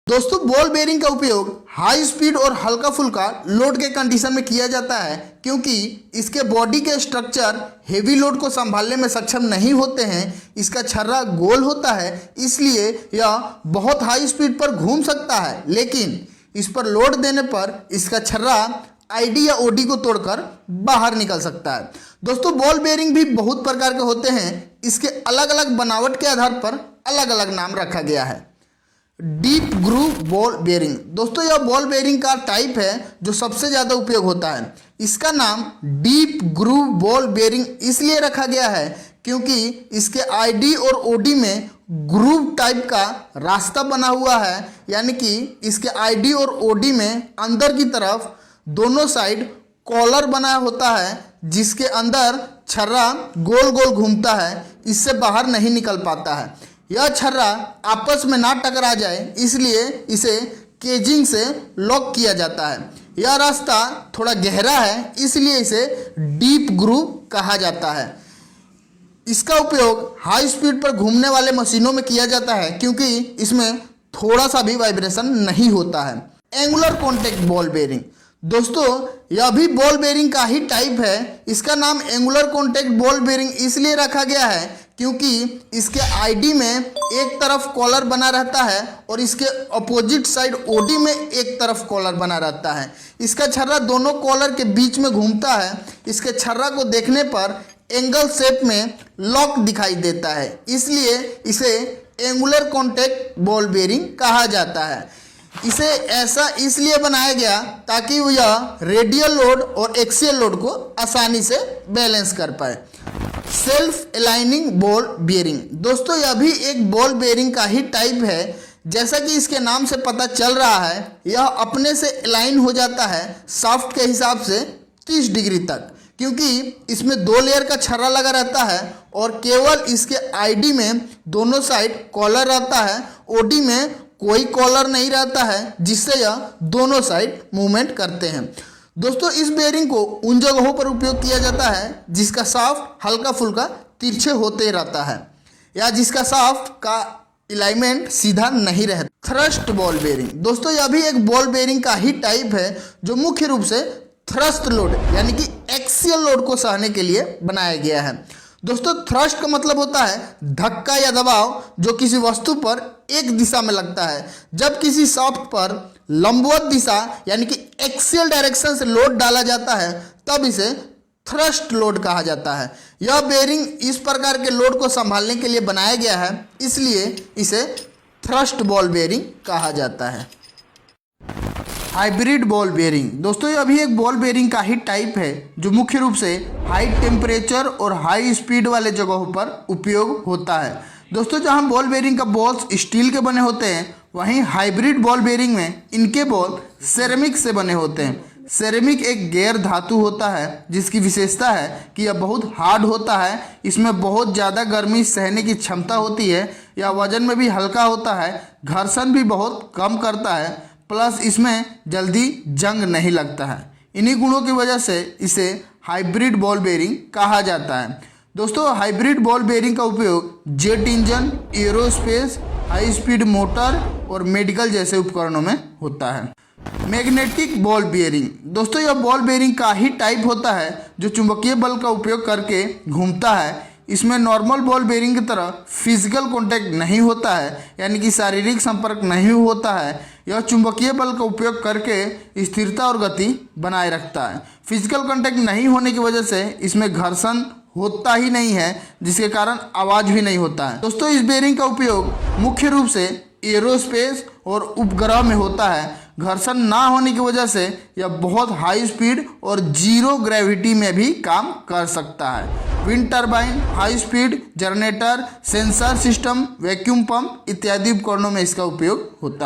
दोस्तों ball bearing का उपयोग हाई स्पीड और हल्का फुल्का लोड के कंडीशन में किया जाता है क्योंकि इसके बॉडी के स्ट्रक्चर हेवी लोड को संभालने में सक्षम नहीं होते हैं। इसका छर्रा गोल होता है, इसलिए यह बहुत हाई स्पीड पर घूम सकता है, लेकिन इस पर लोड देने पर इसका छर्रा आईडी या ओडी को तोड़कर बाहर निकल सकता है। दोस्तों बॉल बेयरिंग भी बहुत प्रकार के होते हैं, इसके अलग अलग बनावट के आधार पर अलग अलग नाम रखा गया है। डीप ग्रूव बॉल बेयरिंग, दोस्तों यह बॉल बेयरिंग का टाइप है जो सबसे ज़्यादा उपयोग होता है। इसका नाम डीप ग्रूव बॉल बेयरिंग इसलिए रखा गया है क्योंकि इसके आईडी और ओडी में ग्रूव टाइप का रास्ता बना हुआ है, यानी कि इसके आईडी और ओडी में अंदर की तरफ दोनों साइड कॉलर बना होता है जिसके अंदर छर्रा गोल गोल घूमता है, इससे बाहर नहीं निकल पाता है। यह छर्रा आपस में ना टकरा जाए इसलिए इसे केजिंग से लॉक किया जाता है। यह रास्ता थोड़ा गहरा है इसलिए इसे डीप ग्रूव कहा जाता है। इसका उपयोग हाई स्पीड पर घूमने वाले मशीनों में किया जाता है क्योंकि इसमें थोड़ा सा भी वाइब्रेशन नहीं होता है। एंगुलर कॉन्टैक्ट बॉल बेयरिंग, दोस्तों यह भी बॉल बेयरिंग का ही टाइप है। इसका नाम एंगुलर कॉन्टैक्ट बॉल बेयरिंग इसलिए रखा गया है क्योंकि इसके आईडी में एक तरफ कॉलर बना रहता है और इसके अपोजिट साइड ओडी में एक तरफ कॉलर बना रहता है। इसका छर्रा दोनों कॉलर के बीच में घूमता है। इसके छर्रा को देखने पर एंगल शेप में लॉक दिखाई देता है, इसलिए इसे एंगुलर कॉन्टैक्ट बॉल बेयरिंग कहा जाता है। इसे ऐसा इसलिए बनाया गया ताकि यह रेडियल लोड और एक्सियल लोड को आसानी से बैलेंस कर पाए। सेल्फ अलाइनिंग बॉल बेयरिंग, दोस्तों यह भी एक बॉल बेयरिंग का ही टाइप है। जैसा कि इसके नाम से पता चल रहा है, यह अपने से अलाइन हो जाता है शाफ्ट के हिसाब से 30 डिग्री तक, क्योंकि इसमें 2 लेयर का छर्रा लगा रहता है और केवल इसके आईडी में दोनों साइड कॉलर रहता है, ओडी में कोई कॉलर नहीं रहता है, जिससे यह दोनों साइड मूवमेंट करते हैं। दोस्तों इस बेयरिंग को उन जगहों पर उपयोग किया जाता है जिसका शाफ्ट हल्का फुल्का तिरछे होते रहता है या जिसका शाफ्ट का अलाइनमेंट सीधा नहीं रहता। थ्रस्ट बॉल बेयरिंग, दोस्तों यह भी एक बॉल बेयरिंग का ही टाइप है जो मुख्य रूप से थ्रस्ट लोड यानी कि एक्सियल लोड को सहने के लिए बनाया गया है। दोस्तों थ्रस्ट का मतलब होता है धक्का या दबाव जो किसी वस्तु पर एक दिशा में लगता है। जब किसी शाफ्ट पर लंबवत दिशा यानी कि एक्सियल डायरेक्शन से लोड डाला जाता है तब इसे थ्रस्ट लोड कहा जाता है। यह बेयरिंग इस प्रकार के लोड को संभालने के लिए बनाया गया है, इसलिए इसे थ्रस्ट बॉल बेयरिंग कहा जाता है। हाइब्रिड बॉल बेयरिंग, दोस्तों यह भी एक बॉल बेयरिंग का ही टाइप है जो मुख्य रूप से हाई टेम्परेचर और हाई स्पीड वाले जगहों पर उपयोग होता है। दोस्तों जहां बॉल बेयरिंग का बॉल्स स्टील के बने होते हैं, वहीं हाइब्रिड बॉल बेयरिंग में इनके बॉल सेरेमिक से बने होते हैं। सेरेमिक एक गैर धातु होता है जिसकी विशेषता है कि यह बहुत हार्ड होता है, इसमें बहुत ज़्यादा गर्मी सहने की क्षमता होती है, यह वजन में भी हल्का होता है, घर्षण भी बहुत कम करता है, प्लस इसमें जल्दी जंग नहीं लगता है। इन्हीं गुणों की वजह से इसे हाइब्रिड बॉल बेयरिंग कहा जाता है। दोस्तों हाइब्रिड बॉल बेयरिंग का उपयोग jet engine, aerospace, high speed motor और मेडिकल जैसे उपकरणों में होता है। मैग्नेटिक बॉल बेयरिंग, दोस्तों यह बॉल बेयरिंग का ही टाइप होता है जो चुंबकीय बल का उपयोग करके घूमता है। इसमें नॉर्मल बॉल बेयरिंग की तरह फिजिकल कांटेक्ट नहीं होता है, यानी कि शारीरिक संपर्क नहीं होता है। यह चुंबकीय बल का उपयोग करके स्थिरता और गति बनाए रखता है। फिजिकल कांटेक्ट नहीं होने की वजह से इसमें घर्षण होता ही नहीं है, जिसके कारण आवाज़ भी नहीं होता है। दोस्तों इस बेयरिंग का उपयोग मुख्य रूप से एरोस्पेस और उपग्रह में होता है। घर्षण ना होने की वजह से यह बहुत हाई स्पीड और जीरो ग्रेविटी में भी काम कर सकता है। Wind turbine, high speed generator, sensor system, vacuum pump इत्यादि उपकरणों में इसका उपयोग होता है।